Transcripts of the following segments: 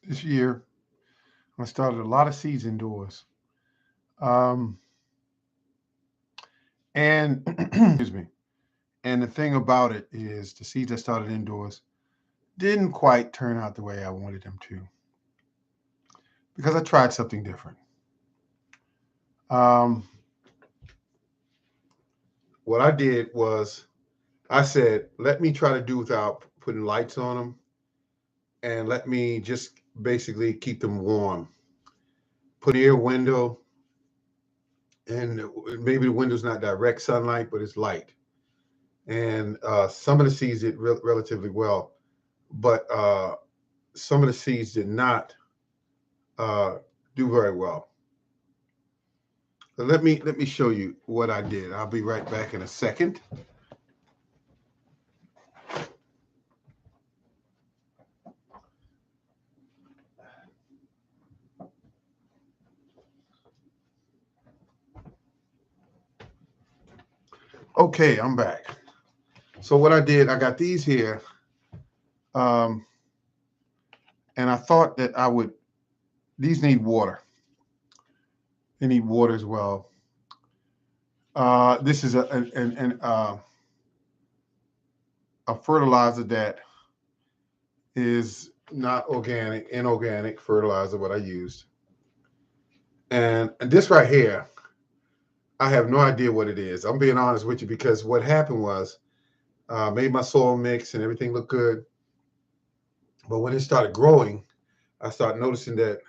This year, I started a lot of seeds indoors. Um, and excuse me. And the thing about it is, the seeds I started indoors didn't quite turn out the way I wanted them to because I tried something different. Um, what I did was I said, let me try to do without putting lights on them and let me just basically keep them warm. Put near a window, and maybe the window's not direct sunlight, but it's light. And some of the seeds did relatively well, but some of the seeds did not uh, do very well. So let me show you what I did. I'll be right back in a second. Okay, I'm back. So what I did, I got these here, um, and I thought that I would. These need water. They need water as well. This is a fertilizer that is not organic, inorganic fertilizer. What I used, and this right here, I have no idea what it is. I'm being honest with you because what happened was made my soil mix and everything look good, but when it started growing, I started noticing that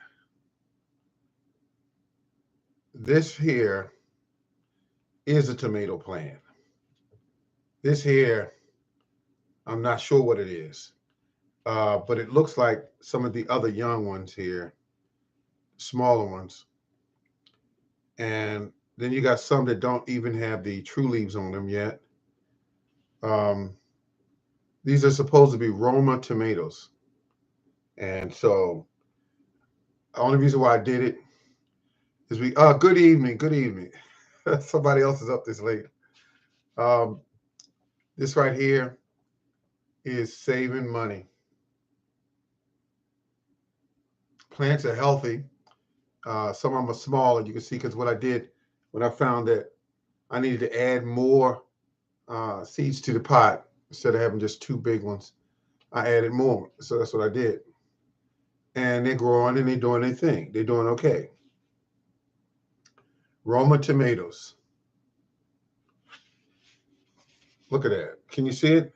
this here is a tomato plant. This here, I'm not sure what it is, but it looks like some of the other young ones here, smaller ones. And then you got some that don't even have the true leaves on them yet. Um, these are supposed to be Roma tomatoes. And so the only reason why I did it is good evening, good evening. Somebody else is up this late. Um, this right here is saving money. Plants are healthy. Some of them are smaller. You can see because what I did when I found that I needed to add more seeds to the pot instead of having just two big ones, I added more. So that's what I did. And they're growing and they're doing their thing. They're doing okay. Roma tomatoes. Look at that. Can you see it?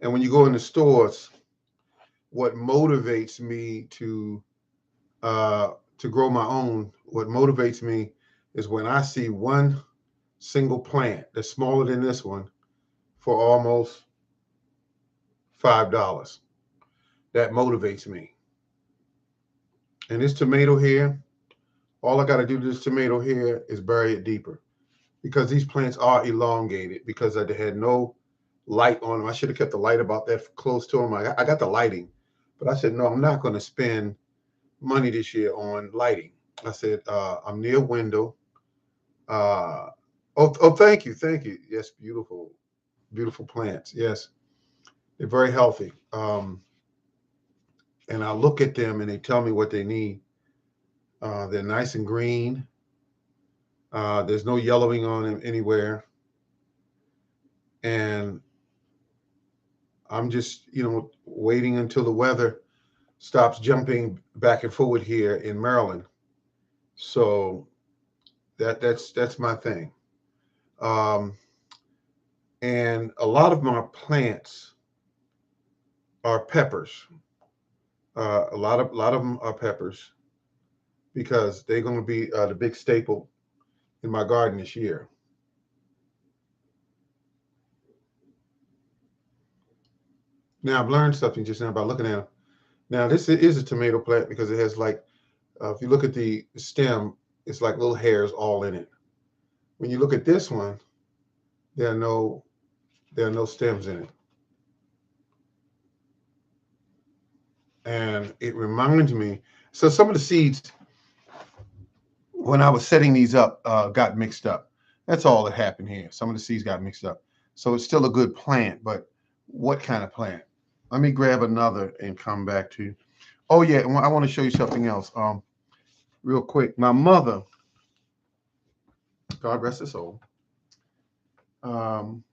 And when you go in the stores, what motivates me to grow my own, what motivates me is when I see one single plant that's smaller than this one for almost $5. That motivates me. And this tomato here, all I got to do to this tomato here is bury it deeper because these plants are elongated because I had no light on them. I should have kept the light about that close to them. I got the lighting, but I said, no, I'm not going to spend money this year on lighting. I said, I'm near a window. Uh, oh, thank you. Thank you. Yes, beautiful, beautiful plants. Yes, they're very healthy. And I look at them and they tell me what they need. They're nice and green. There's no yellowing on them anywhere. And I'm just, waiting until the weather stops jumping back and forward here in Maryland. So that's my thing. Um, and a lot of my plants are peppers. A lot of them are peppers because they're going to be the big staple in my garden this year. Now I've learned something just now by looking at them. Now this is a tomato plant because it has like, if you look at the stem, it's like little hairs all in it. When you look at this one, there are no there are no stems in it, and it reminds me. So some of the seeds when I was setting these up got mixed up. That's all that happened here. Some of the seeds got mixed up. So it's still a good plant, but what kind of plant? Let me grab another and come back to you. Oh yeah, I want to show you something else. Real quick. My mother, God rest her soul, um,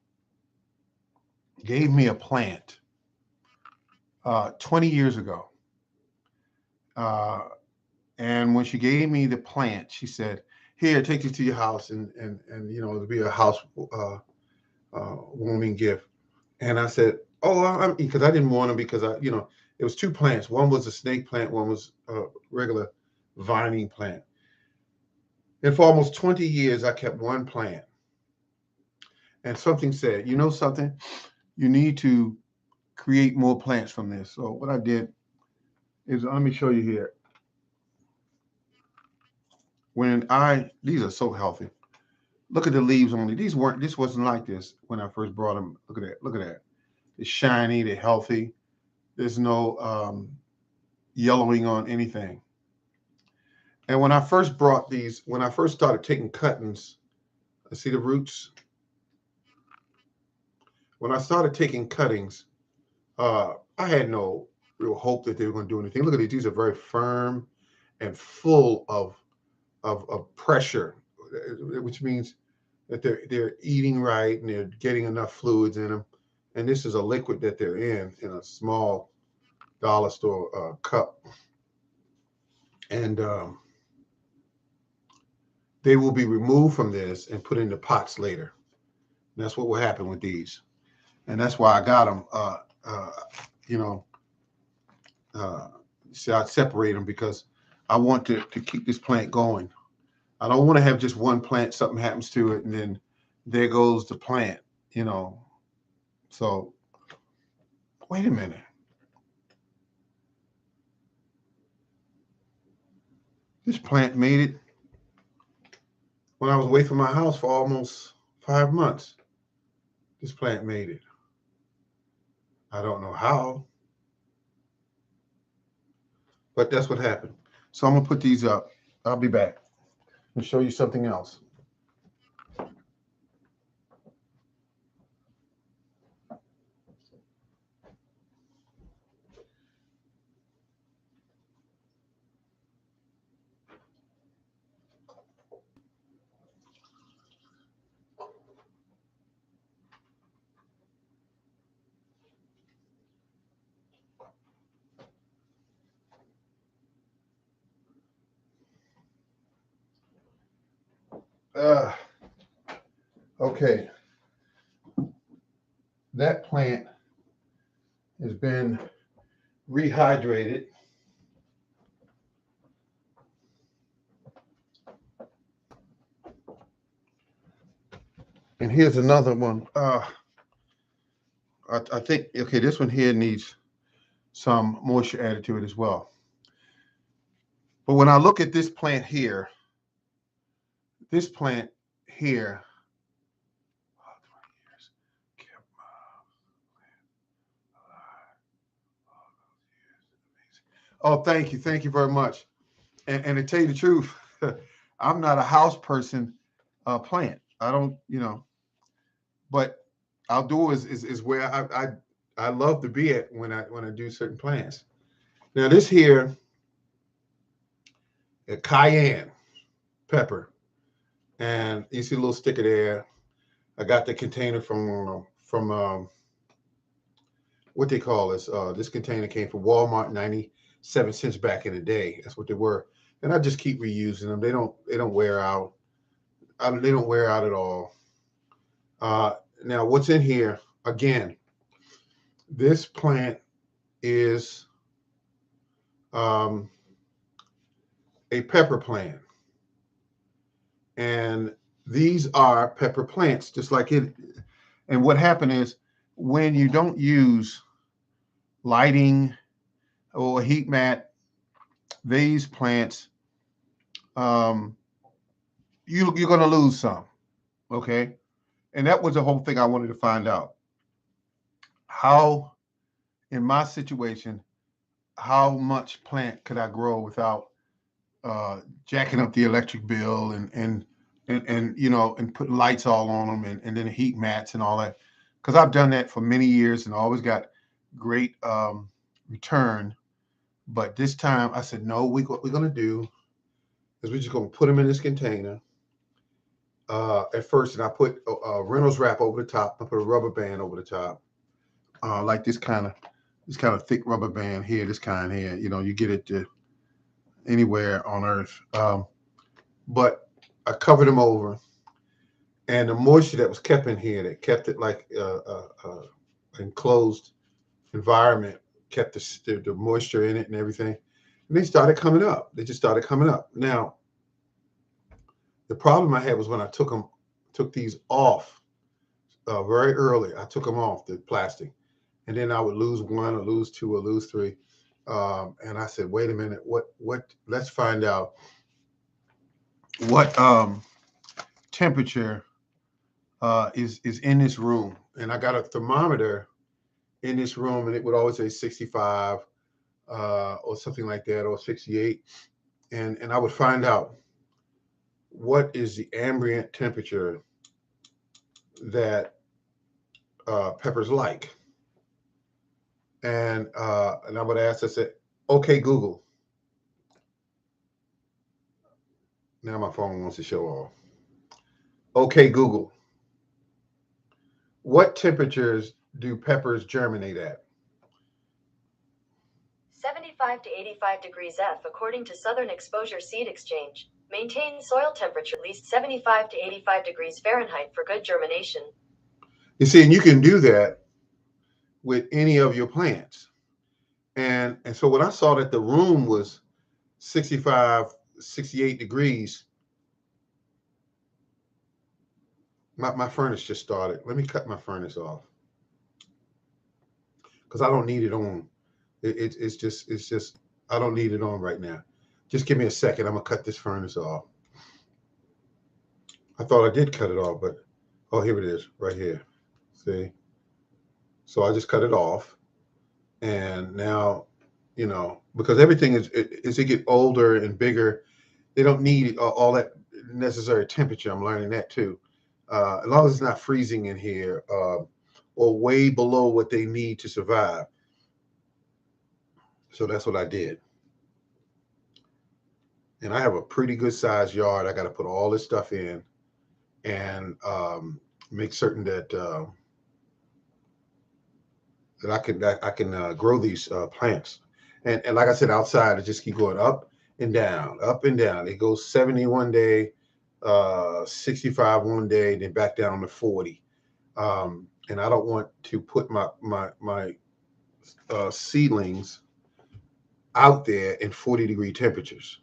gave me a plant 20 years ago. Uh, and when she gave me the plant, she said, "Here, take this to your house, and you know it'll be a house warming gift." And I said, "Oh, because I didn't want them because it was two plants. One was a snake plant, one was a regular vining plant. And for almost 20 years, I kept one plant. And something said, you know something, you need to create more plants from this. So what I did is, let me show you here. These are so healthy. Look at the leaves only. This wasn't like this when I first brought them. Look at that. Look at that. It's shiny. They're healthy. There's no yellowing on anything. And when I first brought these, when I first started taking cuttings, I see the roots. When I started taking cuttings, I had no real hope that they were going to do anything. Look at these; these are very firm and full of pressure, which means that they're eating right and they're getting enough fluids in them. And this is a liquid that they're in a small dollar store cup, and they will be removed from this and put into pots later. And that's what will happen with these, and that's why I got them. You know, see, I separate them because I want to keep this plant going. I don't want to have just one plant, something happens to it, and then there goes the plant, you know. So, wait a minute. This plant made it when I was away from my house for almost 5 months. This plant made it. I don't know how, but that's what happened. So, I'm going to put these up. I'll be back and show you something else. Uh, okay. That plant has been rehydrated. And here's another one. I think, okay, this one here needs some moisture added to it as well. But when I look at this plant here, oh, thank you. Thank you very much. And to tell you the truth, I'm not a house person plant. I don't, but outdoors is where I love to be at when I do certain plants. Now this here, a cayenne pepper, and you see a little sticker there. I got the container from what they call this. This container came from Walmart, 97 cents back in the day. That's what they were, and I just keep reusing them. They don't wear out. They don't wear out at all. Now, what's in here again? This plant is um, a pepper plant, and these are pepper plants, just like it. And what happened is when you don't use lighting or a heat mat, these plants, um, you're going to lose some. Okay, and that was the whole thing I wanted to find out. How, in my situation, how much plant could I grow without jacking up the electric bill and putting lights all on them and then heat mats and all that? Because I've done that for many years and always got great return. But this time I said, no, what we're going to do is we're just going to put them in this container at first. And I put a Reynolds wrap over the top. I put a rubber band over the top, like this kind of thick rubber band here, this kind here. You know, you get it to anywhere on earth. But I covered them over, and the moisture that was kept in here, that kept it like enclosed environment, kept the moisture in it and everything. And they started coming up. They just started coming up. Now, the problem I had was when I took these off very early. I took them off the plastic, and then I would lose one or lose two or lose three. And I said, wait a minute, what? Let's find out what temperature is in this room. And I got a thermometer in this room, and it would always say 65 or something like that, or 68. And I would find out what is the ambient temperature that peppers like. And I would ask, I said, okay, Google. Now my phone wants to show off. Okay, Google. What temperatures do peppers germinate at? 75 to 85 degrees F according to Southern Exposure Seed Exchange. Maintain soil temperature at least 75 to 85 degrees Fahrenheit for good germination. You see, and you can do that with any of your plants. And so when I saw that the room was 65, 68 degrees, my furnace just started. Let me cut my furnace off, because I don't need it on. It's just, I don't need it on right now. Just give me a second. I'm gonna cut this furnace off. I thought I did cut it off, but oh, here it is, right here. See? So I just cut it off, and now, you know, because everything as it get older and bigger, they don't need all that necessary temperature. I'm learning that too. As long as it's not freezing in here or way below what they need to survive. So that's what I did. And I have a pretty good sized yard. I got to put all this stuff in and make certain that I can grow these plants. And like I said, outside, it just keep going up and down, up and down. It goes 70 one day, 65 one day, then back down to 40. And I don't want to put my seedlings out there in 40-degree temperatures.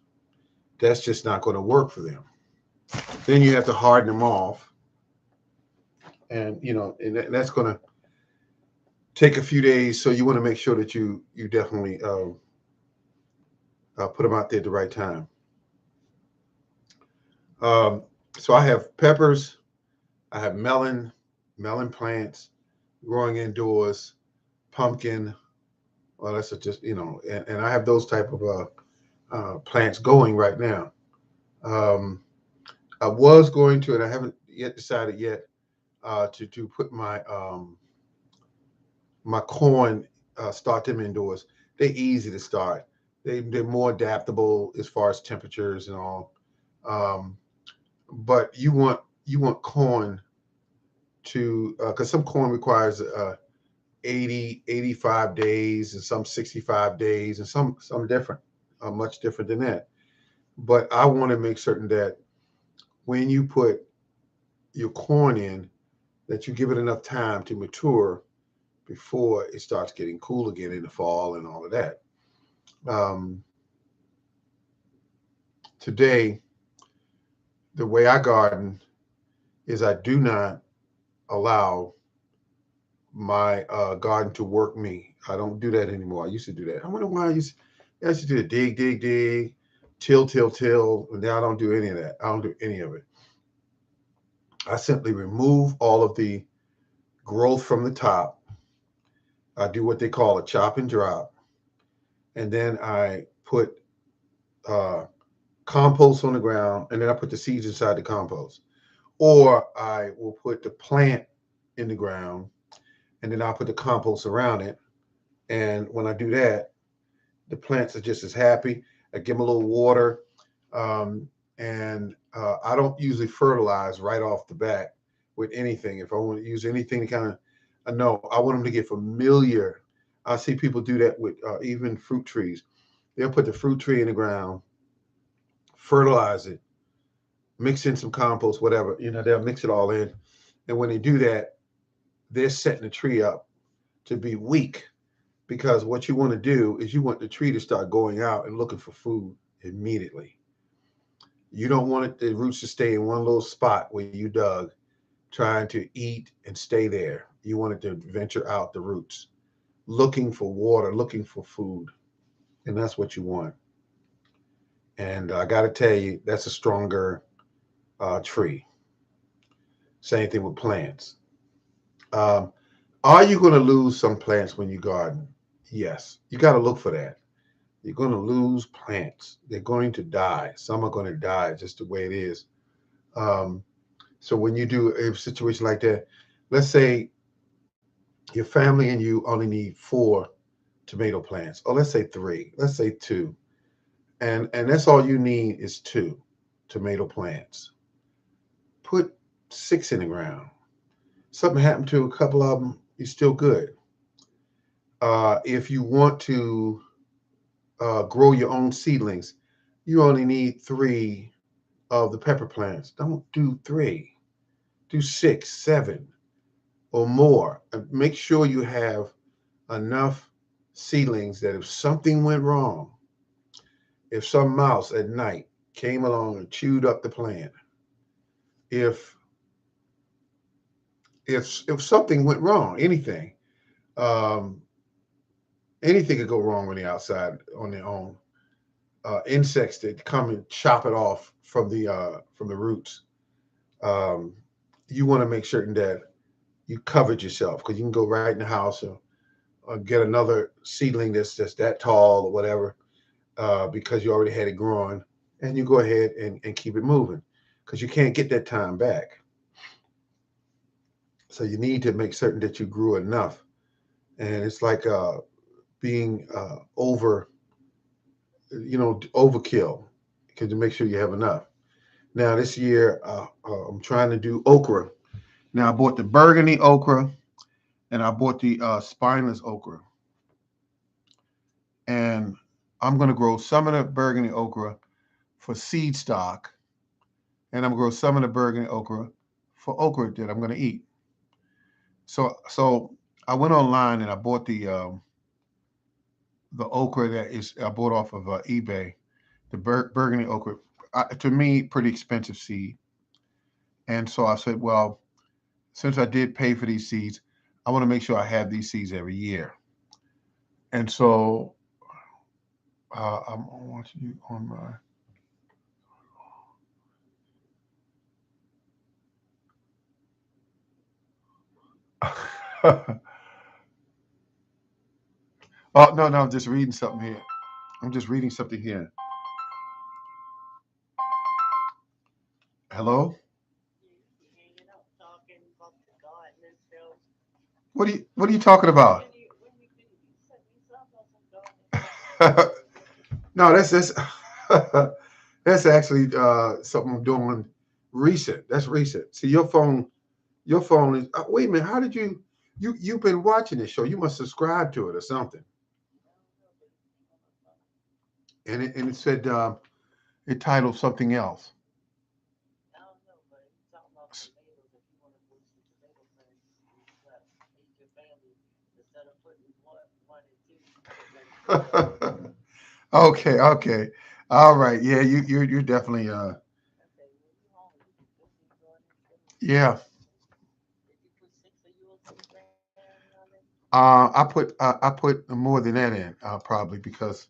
That's just not going to work for them. Then you have to harden them off, and you know, and that's going to take a few days. So you want to make sure that you definitely put them out there at the right time. So I have peppers, I have melon plants growing indoors, pumpkin. Well, that's just, you know, and I have those type of plants going right now. I was going to, and I haven't yet decided yet to put my my corn, start them indoors. They're easy to start. They're more adaptable as far as temperatures and all. But you want corn to, because some corn requires 80, 85 days, and some 65 days, and some different, much different than that. But I want to make certain that when you put your corn in, that you give it enough time to mature before it starts getting cool again in the fall and all of that. Today, the way I garden is I do not allow my garden to work me. I don't do that anymore. I used to do that. I wonder why I used to do the dig, till, and now I don't do any of that. I don't do any of it. I simply remove all of the growth from the top. I do what they call a chop and drop, and then I put compost on the ground, and then I put the seeds inside the compost. Or I will put the plant in the ground, and then I'll put the compost around it, And when I do that, the plants are just as happy. I give them a little water. And I don't usually fertilize right off the bat with anything. If I want to use anything to kind of, no, I want them to get familiar. I see people do that with even fruit trees. They'll put the fruit tree in the ground, fertilize it, mix in some compost, whatever. They'll mix it all in. And when they do that, they're setting the tree up to be weak, because what you want to do is you want the tree to start going out and looking for food immediately. You don't want the roots to stay in one little spot where you dug, trying to eat and stay there. You want it to venture out the roots, looking for water, looking for food. And that's what you want. And I got to tell you, that's a stronger tree. Same thing with plants. Um, are you going to lose some plants when you garden? Yes. You got to look for that. You're going to lose plants. They're going to die. Some are going to die just the way it is. Um, so when you do a situation like that, let's say your family and you only need 4 tomato plants, or let's say 3, let's say 2, and that's all you need is 2 tomato plants. Put 6 in the ground. Something happened to a couple of them, you're still good. If you want to grow your own seedlings, you only need 3 of the pepper plants. Don't do 3, do 6, 7, or more. And make sure you have enough seedlings that if something went wrong, if some mouse at night came along and chewed up the plant, if if something went wrong, um, anything could go wrong on the outside on their own. Insects that come and chop it off from the roots. Um, you want to make certain that you covered yourself, because you can go right in the house or get another seedling that's just that tall or whatever, because you already had it growing, and you go ahead and keep it moving, because you can't get that time back. So you need to make certain that you grew enough. And it's like being overkill, because you make sure you have enough. Now this year, I'm trying to do okra. Now I bought the burgundy okra and I bought the spineless okra, and I'm going to grow some of the burgundy okra for seed stock, and I'm going to grow some of the burgundy okra for okra that I'm going to eat. So I went online and I bought the okra that is I bought off of eBay, the burgundy okra. To me, pretty expensive seed, and so I said, well, since I did pay for these seeds, I want to make sure I have these seeds every year. And so I'm watching you on my. Oh no, I'm just reading something here. I'm just reading something here. Hello. What are you talking about? No, that's that's actually something I'm doing recent. That's recent. See, your phone is. Wait a minute. How did you've been watching this show? You must subscribe to it or something. And it said it titled something else. Okay, okay. All right. Yeah, you're definitely yeah. I put more than that in probably because